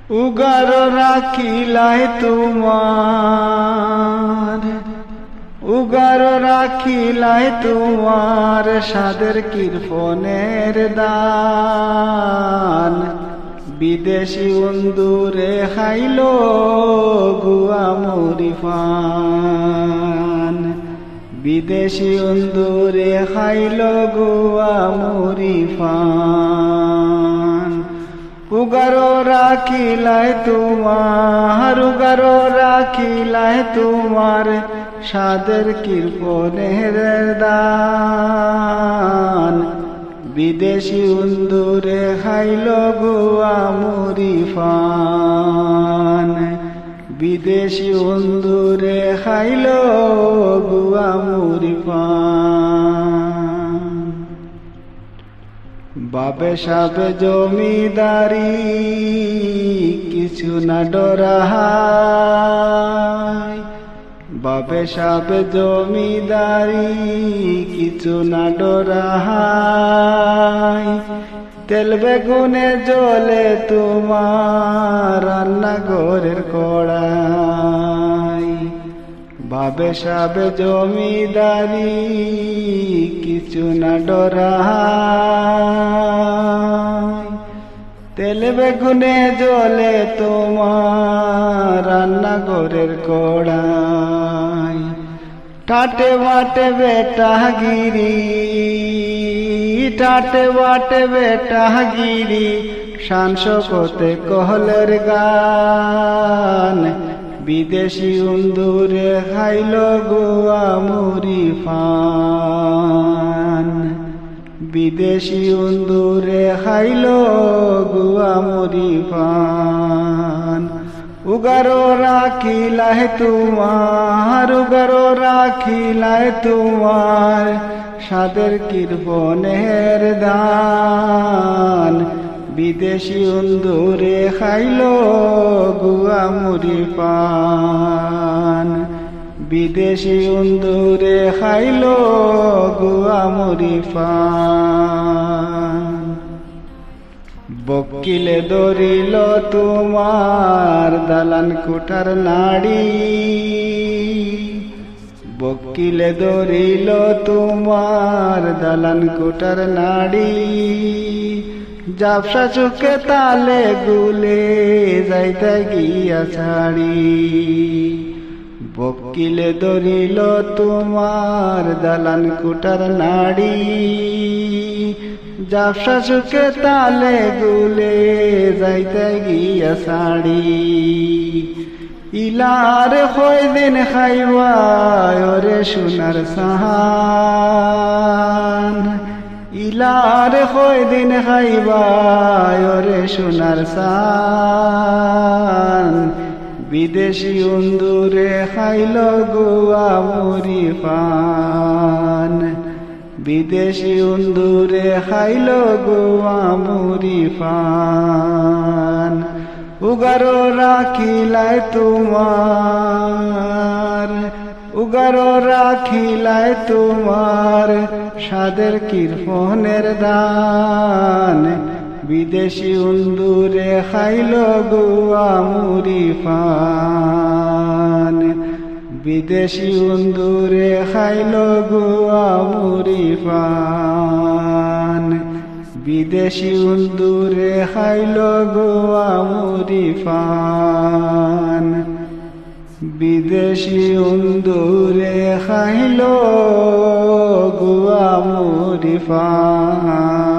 উগার রাখিলাই তোমার, উগার রাখিলাই তোমার সাদের কৃপণের দান। বিদেশি উন্দুরে খাইল গুয়া মুড়ি পান, বিদেশি উন্দুরে খাইল গুয়া মুড়ি পান। উগারো রাখিলাই তোমার, উগারো রাখিলাই তোমার সাদের কৃপণের দান। বিদেশি উন্দুরে খাইল গুয়া মুড়ি পান, বিদেশি উন্দুরে খাইল গুয়া মুড়ি পান। বাবে সাবে জমিদারি কিছু না ডরাই, বাবে সাবে জমিদারি কিছু না ডরাই। তেল বেগুনে জ্বলে তোমার রান্নাঘরের কড়াই। বাবে সাবে জমিদারি কিছু না ডরাই। তেল বেগুনে জ্বলে তোমার রান্নাঘরের কড়াই। টাটে বাটে বেটাগিরি, টাটে বাটে বেটাগিরি শান শওকতে কহলের গান। বিদেশি উন্দুরে খাইল গুয়া মুড়ি পান, বিদেশি উন্দুরে খাইল গুয়া মুড়ি পান। উগারো রাখিলাই তোমার, উগারো রাখিলাই তোমার সাদের কৃপণের দান। বিদেশি উন্দুরে খাইল গুয়া মুড়ি পান, বিদেশি উন্দুরে খাইল গুয়া মুড়ি পান। বকিলে ধরিল তোমার দালান কোঠার নাড়ি, বকিলে ধরিল তোমার দালান কোঠার নাড়ি। জাপসা চোখে তালে গুলে যাইতে গিয়া ছাড়ি। বকিলে ধরিল তোমার দালান কোঠার নাড়ি। জাপসা চোখে তালে গুলে যাইতে গিয়া ছাড়ি। ইলার কয়দিন খাইবা ওরে সোনার সাহান, ইলার কয়দিন খাইবা ওরে সোনার সাহান। বিদেশি উন্দুরে খাইল গুয়া মুড়ি পান, বিদেশি উন্দুরে খাইল গুয়া মুড়ি পান। উগারো রাখিলাই তোমার, উগারো রাখিলাই তোমার সাদের কৃপণের দান। বিদেশি উন্দুরে খাইল গুয়া মুড়ি পান, বিদেশি উন্দুরে খাইল গুয়া মুড়ি পান, বিদেশি উন্দুরে খাইল গুয়া মুড়ি পান, বিদেশি উন্দুরে খাইল গুয়া মুড়ি পান।